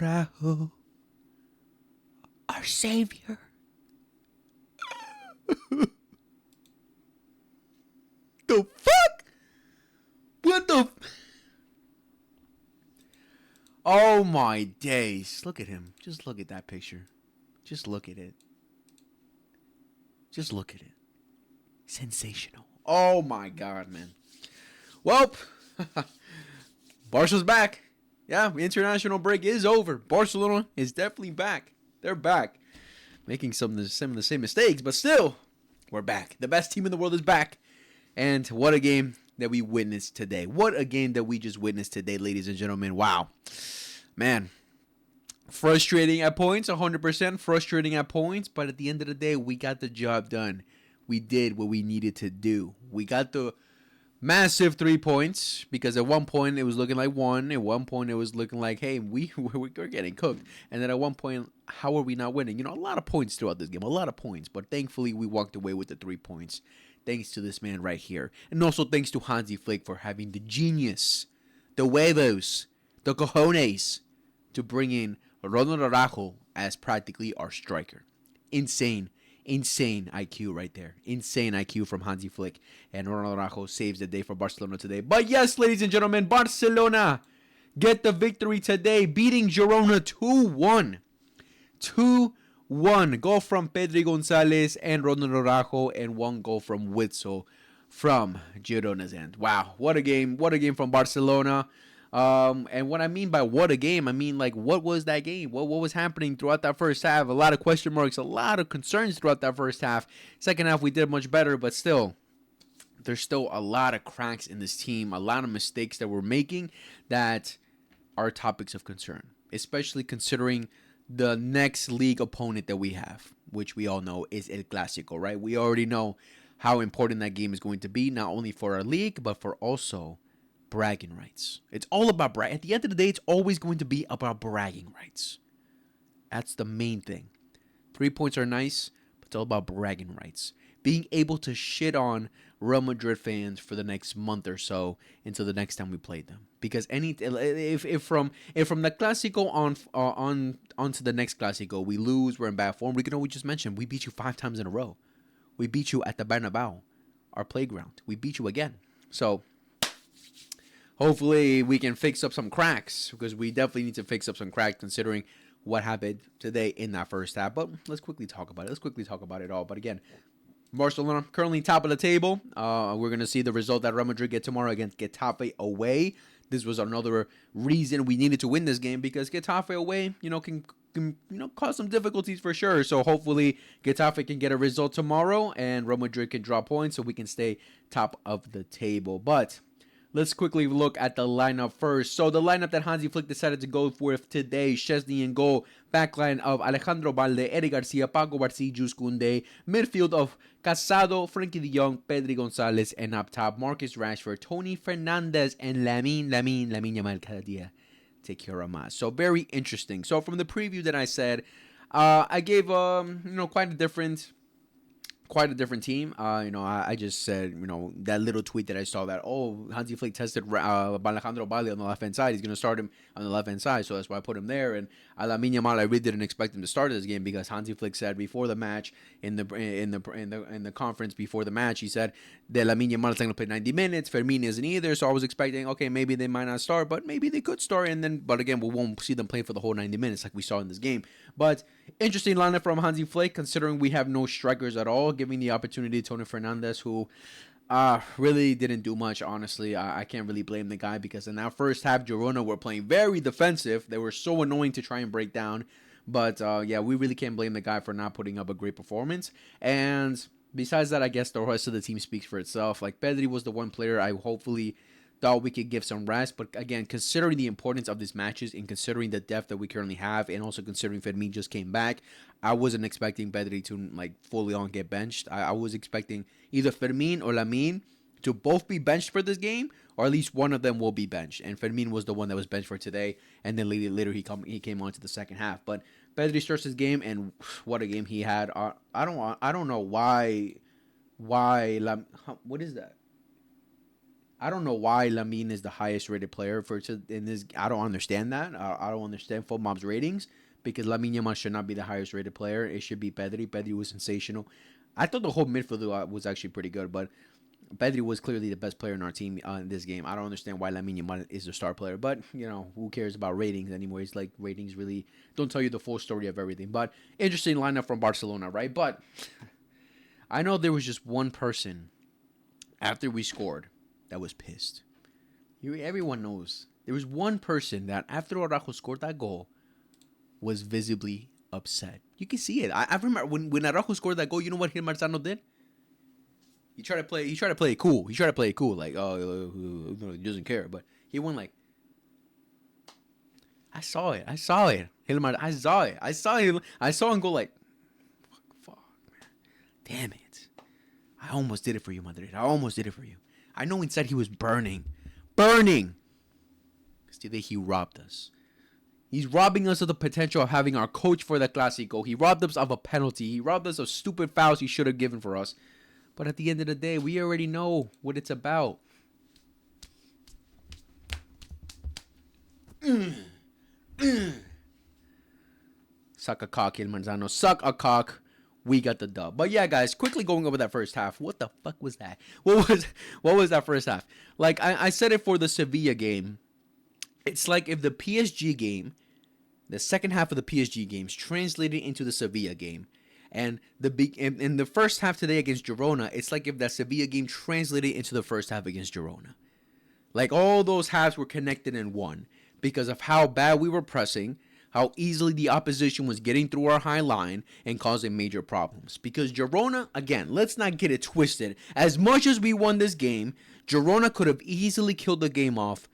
Araujo, our savior. The fuck? What the? Oh my days. Look at him. Just look at that picture. Just look at it. Just look at it. Sensational. Oh my god, man. Well, Barca's back. Yeah, the international break is over. Barcelona is definitely back. They're back. Making some of the same mistakes, but still, we're back. The best team in the world is back. And what a game that we witnessed today. What a game that we just witnessed today, ladies and gentlemen. Wow. Man. Frustrating at points, 100% frustrating at points, but at the end of the day, we got the job done. We did what we needed to do. We got the massive 3 points, because at one point it was looking like 1. At one point it was looking like, hey, we're getting cooked. And then at one point, how are we not winning? You know, a lot of points throughout this game, a lot of points. But thankfully, we walked away with the 3 points. Thanks to this man right here. And also thanks to Hansi Flick for having the genius, the huevos, the cojones to bring in Ronald Araujo as practically our striker. Insane IQ right there. Insane IQ from Hansi Flick. And Ronald Araujo saves the day for Barcelona today. But yes, ladies and gentlemen, Barcelona get the victory today, beating Girona 2-1. 2-1. Goal from Pedri Gonzalez and Ronald Araujo, and 1 goal from Witzel from Girona's end. Wow, what a game. What a game from Barcelona. And what I mean by what a game, I mean, like, what was that game? What was happening throughout that first half? A lot of question marks, a lot of concerns throughout that first half. Second half, we did much better, but still, there's still a lot of cracks in this team, a lot of mistakes that we're making that are topics of concern, especially considering the next league opponent that we have, which we all know is El Clásico, right? We already know how important that game is going to be, not only for our league, but for also bragging rights. It's all about At the end of the day, it's always going to be about bragging rights. That's the main thing. 3 points are nice, but it's all about bragging rights. Being able to shit on Real Madrid fans for the next month or so until the next time we played them. Because if from the Clásico on to the next Clásico we lose, we're in bad form. We can always just mention we beat you 5 times in a row. We beat you at the Bernabeu, our playground. We beat you again. So hopefully we can fix up some cracks, because we definitely need to fix up some cracks considering what happened today in that first half. But let's quickly talk about it. Let's quickly talk about it all. But again, Barcelona currently top of the table. We're going to see the result that Real Madrid get tomorrow against Getafe away. This was another reason we needed to win this game, because Getafe away, can cause some difficulties for sure. So hopefully Getafe can get a result tomorrow and Real Madrid can draw points so we can stay top of the table. But let's quickly look at the lineup first. So the lineup that Hansi Flick decided to go with today: Szczesny in goal, backline of Alejandro Balde, Eric Garcia, Paco Barsi, Jules Koundé, midfield of Casado, Frankie de Jong, Pedri Gonzalez, and up top Marcus Rashford, Tony Fernandez, and Lamine Yamal cada día te quiero más. So very interesting. So from the preview that I said, I gave quite a different team. I just said, that little tweet that I saw that, Hansi Flick tested Alejandro Balde on the left-hand side. He's going to start him on the left-hand side, so that's why I put him there. And Lamine Yamal, I really didn't expect him to start this game, because Hansi Flick said before the match, in the conference before the match, he said that Lamine Yamal is going to play 90 minutes. Fermin isn't either, so I was expecting, okay, maybe they might not start, but maybe they could start. But again, we won't see them play for the whole 90 minutes like we saw in this game. But interesting lineup from Hansi Flick, considering we have no strikers at all, giving the opportunity to Tony Fernandez, who really didn't do much, honestly. I can't really blame the guy, because in that first half, Girona were playing very defensive. They were so annoying to try and break down. But, we really can't blame the guy for not putting up a great performance. And besides that, I guess the rest of the team speaks for itself. Like, Pedri was the one player I hopefully thought we could give some rest. But again, considering the importance of these matches and considering the depth that we currently have, and also considering Fermin just came back, I wasn't expecting Pedri to fully on get benched. I was expecting either Fermin or Lamine to both be benched for this game, or at least one of them will be benched. And Fermin was the one that was benched for today, and then later he came on to the second half. But Pedri starts his game, and what a game he had. I don't know why what is that? I don't know why Lamine is the highest rated player in this. I don't understand that. I don't understand FotMob's ratings because Lamine Yamal should not be the highest rated player. It should be Pedri. Pedri was sensational. I thought the whole midfield was actually pretty good, but Pedri was clearly the best player in our team in this game. I don't understand why Lamine Yamal is the star player, but who cares about ratings anyways? Like ratings really don't tell you the full story of everything. But interesting lineup from Barcelona, right? But I know there was just one person after we scored that was pissed. Everyone knows there was one person that after Araujo scored that goal was visibly upset. You can see it. I remember when Araujo scored that goal. You know what Marzano did? He tried to play it cool. Like, he doesn't care. But he went like, I saw it. I saw him go like, fuck, man. Damn it. I almost did it for you, Madrid. I know inside he was burning. Because today he robbed us. He's robbing us of the potential of having our coach for the Clásico. He robbed us of a penalty. He robbed us of stupid fouls he should have given for us. But at the end of the day, we already know what it's about. Suck a cock, El Manzano. Suck a cock. We got the dub. But yeah, guys, quickly going over that first half. What the fuck was that? What was that first half? Like, I said it for the Sevilla game. It's like if the PSG game, the second half of the PSG games translated into the Sevilla game. And in the first half today against Girona, it's like if that Sevilla game translated into the first half against Girona. Like all those halves were connected in one because of how bad we were pressing, how easily the opposition was getting through our high line and causing major problems. Because Girona, again, let's not get it twisted. As much as we won this game, Girona could have easily killed the game off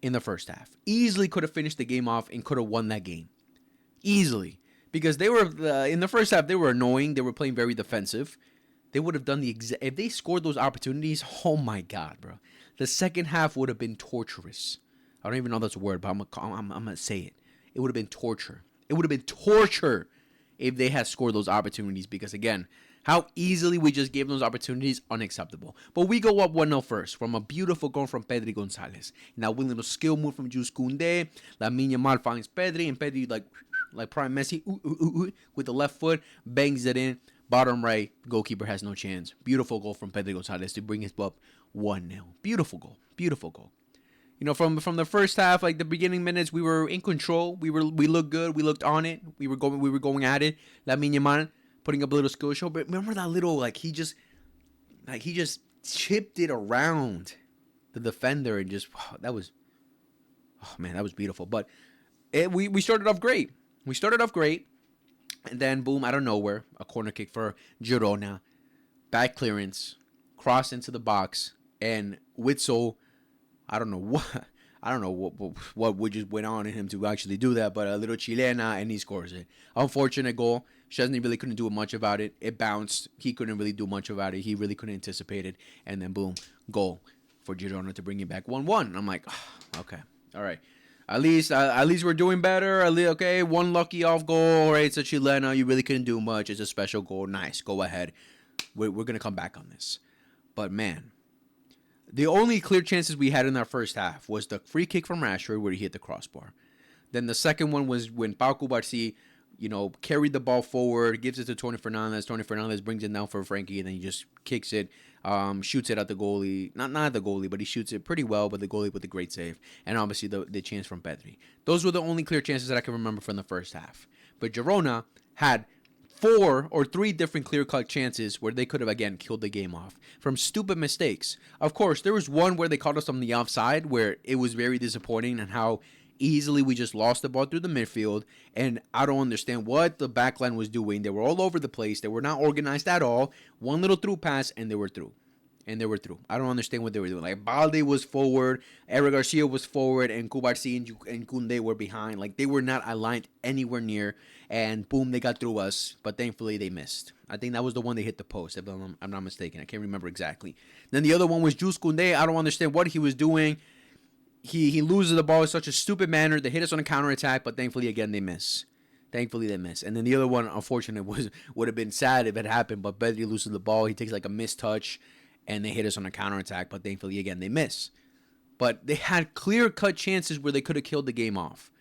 in the first half. Easily could have finished the game off and could have won that game. Easily. Because they were, in the first half, they were annoying. They were playing very defensive. They would have done if they scored those opportunities, oh my God, bro. The second half would have been torturous. I don't even know that's a word, but I'm going to say it. It would have been torture. It would have been torture if they had scored those opportunities. Because, again, how easily we just gave those opportunities, unacceptable. But we go up 1-0 first from a beautiful goal from Pedri Gonzalez. Now, one little skill move from Jules Koundé. Lamine Yamal finds Pedri, and Pedri, like prime Messi, with the left foot, bangs it in. Bottom right, goalkeeper has no chance. Beautiful goal from Pedro Gonzalez to bring us up 1-0. Beautiful goal. From the first half, like the beginning minutes, we were in control. We looked good. We looked on it. We were going at it. Lamine Yamal putting up a little skill show. But remember that little he just chipped it around the defender and just that was beautiful. But we started off great. And then, boom, out of nowhere, a corner kick for Girona. Bad clearance. Cross into the box. And Witsel, I don't know what just went on in him to actually do that, but a little chilena, and he scores it. Unfortunate goal. Szczesny really couldn't do much about it. It bounced. He couldn't really do much about it. He really couldn't anticipate it. And then, boom, goal for Girona to bring it back 1-1. And I'm like, okay, all right. At least we're doing better. Okay, one lucky off goal. All right, it's a chilena. You really couldn't do much. It's a special goal. Nice. Go ahead. We're going to come back on this. But, man, the only clear chances we had in our first half was the free kick from Rashford where he hit the crossbar. Then the second one was when Pau Cubarsí, carried the ball forward, gives it to Tony Fernandez. Tony Fernandez brings it down for Frankie, and then he just kicks it. Shoots it at the goalie. Not at the goalie, but he shoots it pretty well, but the goalie with a great save. And obviously the chance from Pedri. Those were the only clear chances that I can remember from the first half. But Girona had 4 or 3 different clear-cut chances where they could have, again, killed the game off from stupid mistakes. Of course, there was one where they caught us on the offside where it was very disappointing and how easily we just lost the ball through the midfield, and I don't understand what the backline was doing. They were all over the place. They were not organized at all. One little through pass, and they were through. I don't understand what they were doing. Like, Balde was forward, Eric Garcia was forward, and Cubarsí and Koundé were behind. Like, they were not aligned anywhere near, and boom, they got through us, but thankfully they missed. I think that was the one they hit the post, if I'm not mistaken. I can't remember exactly. Then the other one was Jules Koundé. I don't understand what he was doing. He loses the ball in such a stupid manner. They hit us on a counterattack, but thankfully, again, they miss. And then the other one, unfortunately, would have been sad if it happened, but Pedri loses the ball. He takes like a missed touch, and they hit us on a counterattack, but thankfully, again, they miss. But they had clear-cut chances where they could have killed the game off.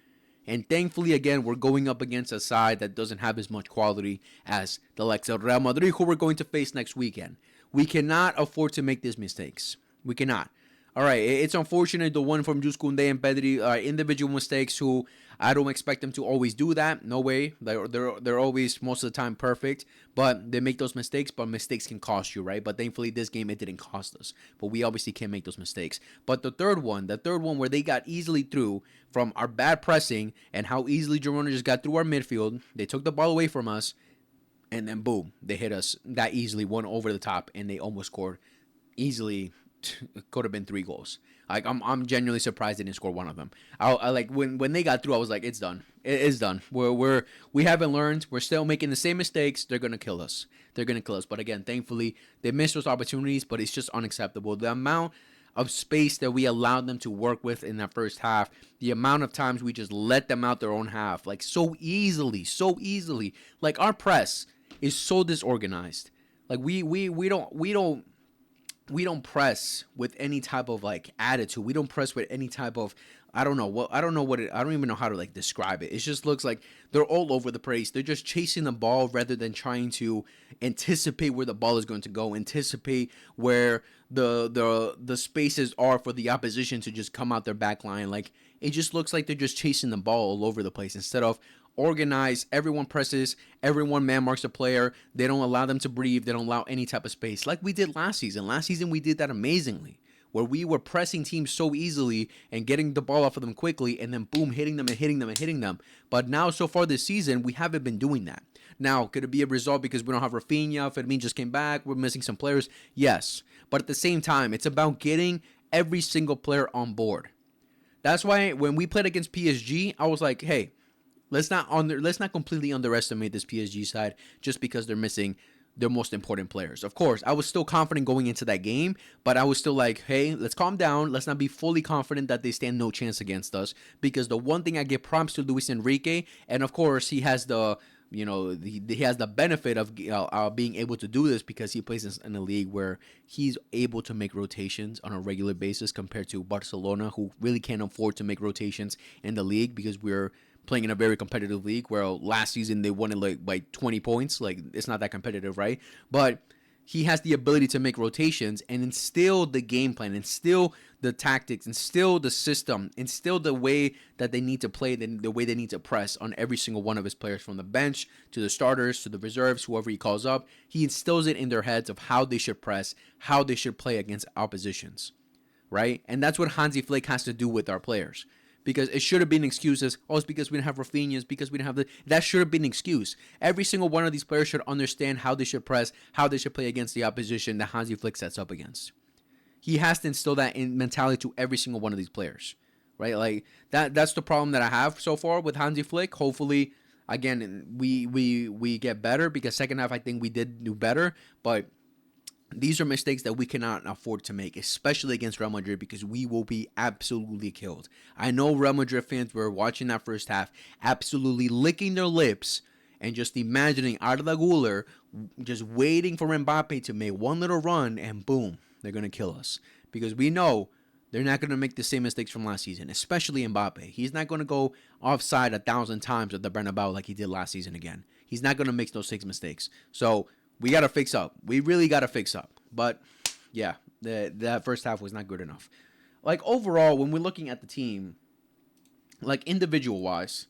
And thankfully, again, we're going up against a side that doesn't have as much quality as the likes of Real Madrid, who we're going to face next weekend. We cannot afford to make these mistakes. We cannot. All right, it's unfortunate the one from Jules Koundé and Pedri are individual mistakes who I don't expect them to always do that. No way. They're always, most of the time, perfect. But they make those mistakes, but mistakes can cost you, right? But thankfully, this game, it didn't cost us. But we obviously can't make those mistakes. But the third one where they got easily through from our bad pressing and how easily Girona just got through our midfield, they took the ball away from us, and then boom, they hit us that easily, one over the top, and they almost scored easily. It could have been 3 goals. Like I'm genuinely surprised they didn't score one of them. I like when they got through, I was like, it's done. It's done. We haven't learned. We're still making the same mistakes. They're gonna kill us. But again, thankfully, they missed those opportunities. But it's just unacceptable. The amount of space that we allowed them to work with in that first half, the amount of times we just let them out their own half, like so easily. Like our press is so disorganized. Like we don't press with any type of like attitude. We don't press with any type of I don't even know how to like describe it. It just looks like they're all over the place. They're just chasing the ball rather than trying to anticipate where the ball is going to go, anticipate where the spaces are for the opposition to just come out their back line. Like it just looks like they're just chasing the ball all over the place instead of organized. Everyone presses, everyone man marks a player. They don't allow them to breathe. They don't allow any type of space like we did last season. Last season we did that amazingly, where we were pressing teams so easily and getting the ball off of them quickly and then boom, hitting them. But now so far this season, we haven't been doing that. Now, could it be a result because we don't have Rafinha? Firmino just came back. We're missing some players. Yes. But at the same time, it's about getting every single player on board. That's why when we played against PSG, I was like, hey, let's not completely underestimate this PSG side just because they're missing their most important players. Of course, I was still confident going into that game, but I was still like, hey, let's calm down. Let's not be fully confident that they stand no chance against us, because the one thing I give props to Luis Enrique, and of course he has the he has the benefit of being able to do this because he plays in a league where he's able to make rotations on a regular basis compared to Barcelona, who really can't afford to make rotations in the league because we're playing in a very competitive league where last season they won it like by 20 points. Like it's not that competitive, right? But he has the ability to make rotations and instill the game plan, instill the tactics, instill the system, instill the way that they need to play, the way they need to press on every single one of his players, from the bench to the starters to the reserves, whoever he calls up. He instills it in their heads of how they should press, how they should play against oppositions, right? And that's what Hansi Flick has to do with our players. Because it should have been excuses. Oh, it's because we didn't have Rafinha. It's because we didn't have that should have been an excuse. Every single one of these players should understand how they should press, how they should play against the opposition that Hansi Flick sets up against. He has to instill that in mentality to every single one of these players, right? Like that's the problem that I have so far with Hansi Flick. Hopefully, again, we get better, because second half I think we did do better, but these are mistakes that we cannot afford to make, especially against Real Madrid, because we will be absolutely killed. I know Real Madrid fans were watching that first half, absolutely licking their lips and just imagining Arda Güler just waiting for Mbappe to make one little run and boom, they're going to kill us. Because we know they're not going to make the same mistakes from last season, especially Mbappe. He's not going to go offside 1,000 times at the Bernabeu like he did last season again. He's not going to make those 6 mistakes. So we got to fix up. We really got to fix up. But, yeah, that first half was not good enough. Like, overall, when we're looking at the team, like, individual-wise,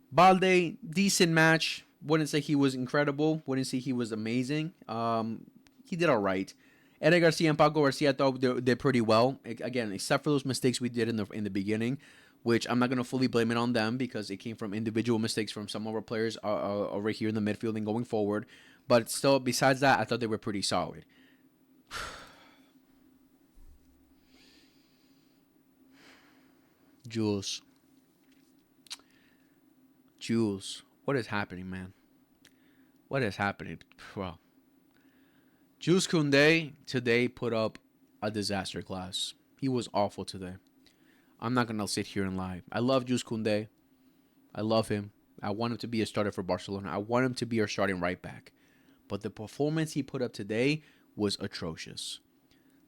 Balde, decent match. Wouldn't say he was incredible. Wouldn't say he was amazing. He did all right. Eder Garcia and Paco Garcia, I thought they did pretty well. Again, except for those mistakes we did in the beginning, which I'm not going to fully blame it on them because it came from individual mistakes from some of our players over here in the midfield and going forward. But still, besides that, I thought they were pretty solid. Jules, what is happening, man? What is happening? Well, Jules Koundé today put up a disaster class. He was awful today. I'm not going to sit here and lie. I love Jules Koundé. I love him. I want him to be a starter for Barcelona. I want him to be our starting right back. But the performance he put up today was atrocious.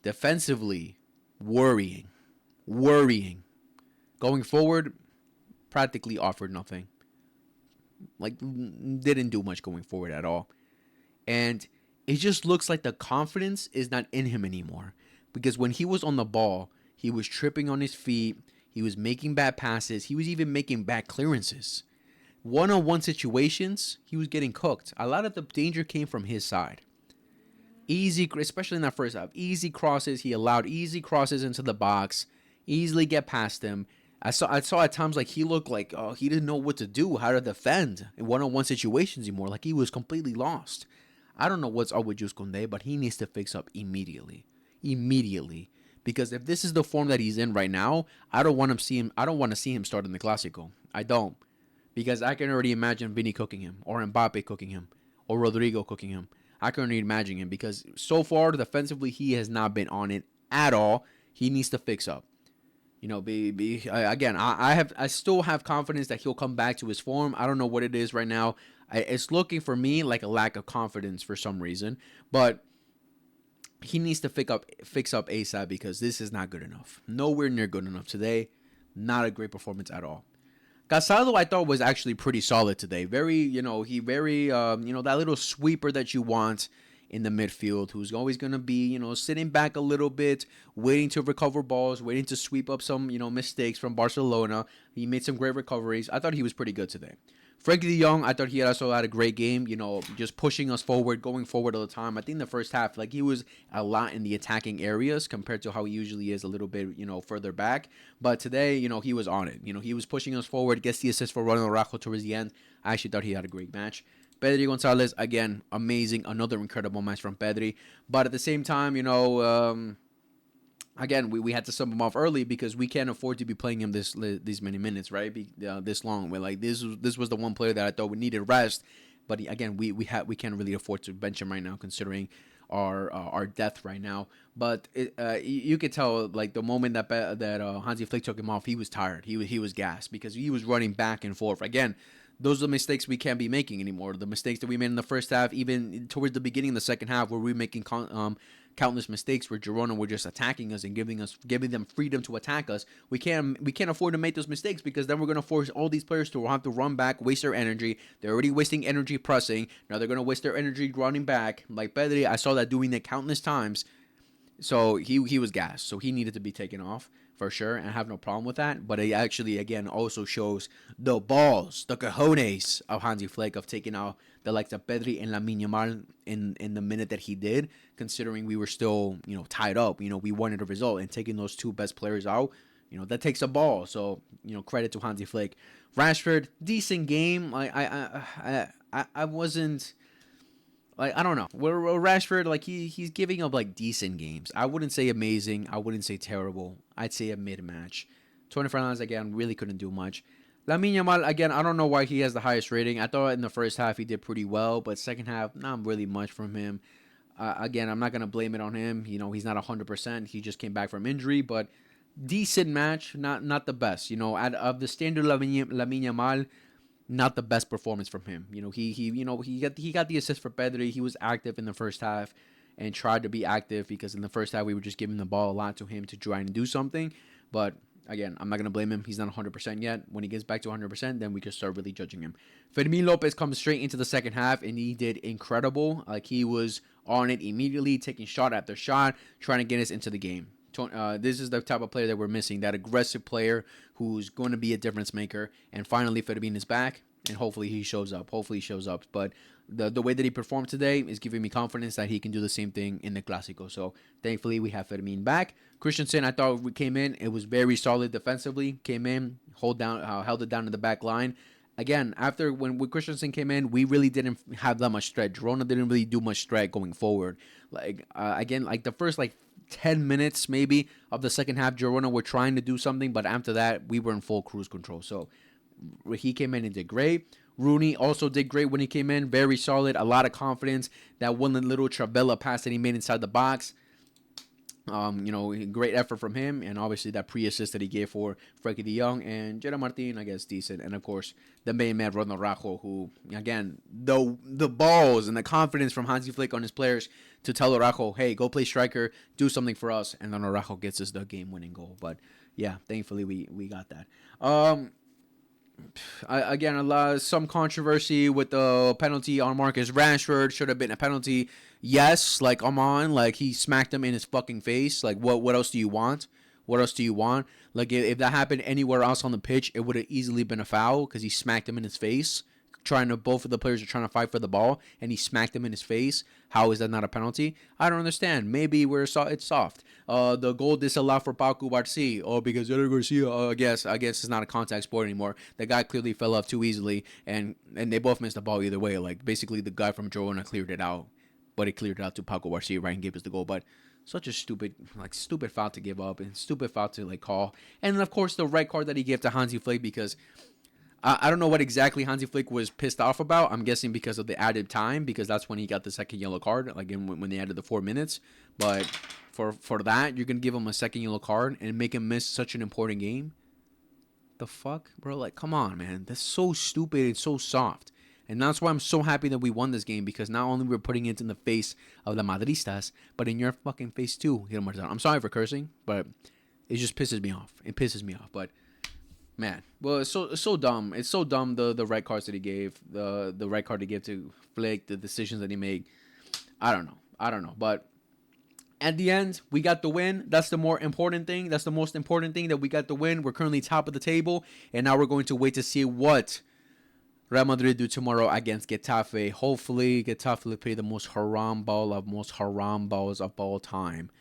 Defensively, worrying. Worrying. Going forward, practically offered nothing. Like, didn't do much going forward at all. And it just looks like the confidence is not in him anymore. Because when he was on the ball, he was tripping on his feet. He was making bad passes. He was even making bad clearances. One-on-one situations, he was getting cooked. A lot of the danger came from his side. Easy, especially in that first half, easy crosses. He allowed easy crosses into the box, easily get past him. I saw at times like he looked like he didn't know what to do, how to defend in one-on-one situations anymore. Like he was completely lost. I don't know what's up with Jules Koundé, but he needs to fix up immediately. Immediately. Because if this is the form that he's in right now, I don't want to see him start in the Clásico. I don't. Because I can already imagine Vinny cooking him, or Mbappe cooking him, or Rodrigo cooking him. I can already imagine him because so far defensively he has not been on it at all. He needs to fix up. You know, I still have confidence that he'll come back to his form. I don't know what it is right now. It's looking for me like a lack of confidence for some reason, but he needs to fix up ASAP because this is not good enough. Nowhere near good enough today. Not a great performance at all. Casado, I thought was actually pretty solid today. Very, that little sweeper that you want in the midfield, who's always going to be, sitting back a little bit, waiting to recover balls, waiting to sweep up some, mistakes from Barcelona. He made some great recoveries. I thought he was pretty good today. Frankie de Jong, I thought he also had a great game, just pushing us forward, going forward all the time. I think the first half, he was a lot in the attacking areas compared to how he usually is a little bit, further back. But today, he was on it. He was pushing us forward, gets the assist for Ronald Araujo towards the end. I actually thought he had a great match. Pedri Gonzalez, again, amazing. Another incredible match from Pedri. But at the same time, again, we had to sub him off early because we can't afford to be playing him these many minutes, right? This long. We're this was the one player that I thought we needed rest, but again, we can't really afford to bench him right now considering our depth right now. But you could tell the moment that Hansi Flick took him off, he was tired. He was gassed because he was running back and forth again. Those are the mistakes we can't be making anymore. The mistakes that we made in the first half, even towards the beginning of the second half, where we were making countless mistakes where Girona were just attacking us and giving them freedom to attack us. We can't afford to make those mistakes because then we're going to force all these players to have to run back, waste their energy. They're already wasting energy pressing. Now they're going to waste their energy running back. Like Pedri, I saw that doing that countless times. So he was gassed. So he needed to be taken off for sure, and I have no problem with that. But it actually, again, also shows the balls, the cojones of Hansi Flick of taking out the likes of Pedri and Lamine Yamal in the minute that he did, considering we were still, tied up. We wanted a result, and taking those two best players out, that takes a ball. So, credit to Hansi Flick. Rashford, decent game. I wasn't... I don't know. Where Rashford, he's giving up, decent games. I wouldn't say amazing. I wouldn't say terrible. I'd say a mid-match. Tony Fernandes, again, really couldn't do much. Lamine Yamal, again, I don't know why he has the highest rating. I thought in the first half he did pretty well, but second half, not really much from him. Again, I'm not going to blame it on him. He's not 100%. He just came back from injury, but decent match, not the best. Out of the standard Lamine Yamal, not the best performance from him. He got the assist for Pedri. He was active in the first half and tried to be active because in the first half we were just giving the ball a lot to him to try and do something. But again, I'm not going to blame him. He's not 100% yet. When he gets back to 100%, then we can start really judging him. Fermin Lopez comes straight into the second half and he did incredible. He was on it immediately, taking shot after shot, trying to get us into the game. This is the type of player that we're missing, that aggressive player who's going to be a difference maker. And finally, Fermin is back, and hopefully he shows up. But the way that he performed today is giving me confidence that he can do the same thing in the Clásico. So thankfully, we have Fermin back. Christensen, I thought we came in. It was very solid defensively. Came in, held it down in the back line. Again, when Christensen came in, we really didn't have that much threat. Girona didn't really do much threat going forward. The first 10 minutes maybe of the second half, Girona were trying to do something, but after that, we were in full cruise control. So he came in and did great. Rooney also did great when he came in. Very solid, a lot of confidence. That one little Travella pass that he made inside the box, Great effort from him, and obviously that pre-assist that he gave for Frankie De Jong and Gerard Martin, I guess, decent. And of course, the main man, Ronald Araujo, who, again, the balls and the confidence from Hansi Flick on his players to tell Araujo, hey, go play striker, do something for us, and then Araujo gets us the game-winning goal. But yeah, thankfully we got that. Some controversy with the penalty on Marcus Rashford. Should have been a penalty. Yes, like, come on, like, he smacked him in his fucking face. Like, what else do you want? What else do you want? Like, if that happened anywhere else on the pitch, it would have easily been a foul because he smacked him in his face. Both of the players are trying to fight for the ball, and he smacked him in his face. How is that not a penalty? I don't understand. Maybe it's soft. The goal disallowed for Paco Barcelona. Oh, because Eric Garcia. I guess it's not a contact sport anymore. The guy clearly fell off too easily, and they both missed the ball either way. Like, basically, the guy from Girona cleared it out, but he cleared it out to Paco Barcelona, right, and gave us the goal. But such a stupid foul to give up, and stupid foul to, like, call. And then, of course, the red card that he gave to Hansi Flick, because I don't know what exactly Hansi Flick was pissed off about. I'm guessing because of the added time, because that's when he got the second yellow card, like when they added the 4 minutes. But for that, you're going to give him a second yellow card and make him miss such an important game? The fuck, bro? Like, come on, man. That's so stupid and so soft. And that's why I'm so happy that we won this game, because not only we're putting it in the face of the Madristas, but in your fucking face too. I'm sorry for cursing, but it just pisses me off. It pisses me off, but... Man, well, it's so dumb. It's so dumb, the red cards that he gave, the red card he gave to Flick, the decisions that he made. I don't know. But at the end, we got the win. That's the more important thing. That's the most important thing, that we got the win. We're currently top of the table, and now we're going to wait to see what Real Madrid do tomorrow against Getafe. Hopefully, Getafe will play the most haram balls of all time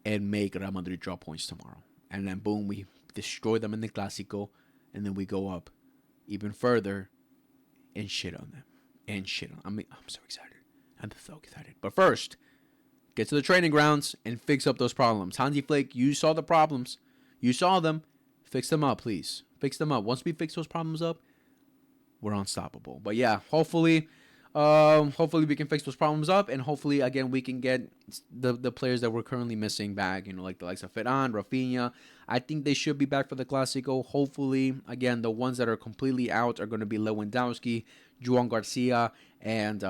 and make Real Madrid draw points tomorrow. And then, boom, we destroy them in the Clásico, and then we go up even further and shit on them. I'm so excited. I'm so excited. But first, get to the training grounds and fix up those problems. Hansi Flick, you saw the problems. You saw them. Fix them up, please. Fix them up. Once we fix those problems up, we're unstoppable. But yeah, hopefully we can fix those problems up, and hopefully, again, we can get the players that we're currently missing back, like the likes of Ferran, Rafinha. I think they should be back for the Clásico. Hopefully, again, the ones that are completely out are going to be Lewandowski, Joan Garcia, and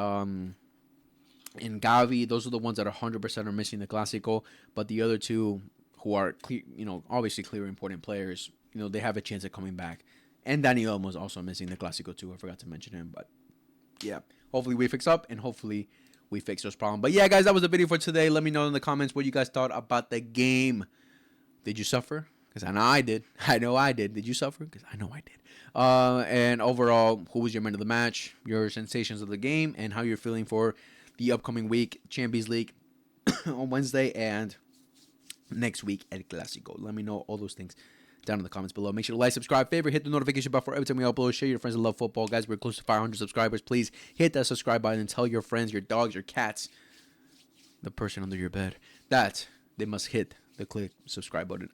Gavi. Those are the ones that 100% are missing the Clásico. But the other two, who are clear, obviously clear important players, they have a chance at coming back. And Daniel was also missing the Clásico too. I forgot to mention him, but yeah. Hopefully we fix up, and hopefully we fix those problems. But yeah, guys, that was the video for today. Let me know in the comments what you guys thought about the game. Did you suffer? Because I know I did. Did you suffer? Because I know I did. And overall, who was your man of the match, your sensations of the game, and how you're feeling for the upcoming week, Champions League on Wednesday, and next week El Clásico. Let me know all those things down in the comments below. Make sure to like, subscribe, favorite, hit the notification bell for every time we upload. Share your friends that love football. Guys, we're close to 500 subscribers. Please hit that subscribe button and tell your friends, your dogs, your cats, the person under your bed, that they must hit the click subscribe button.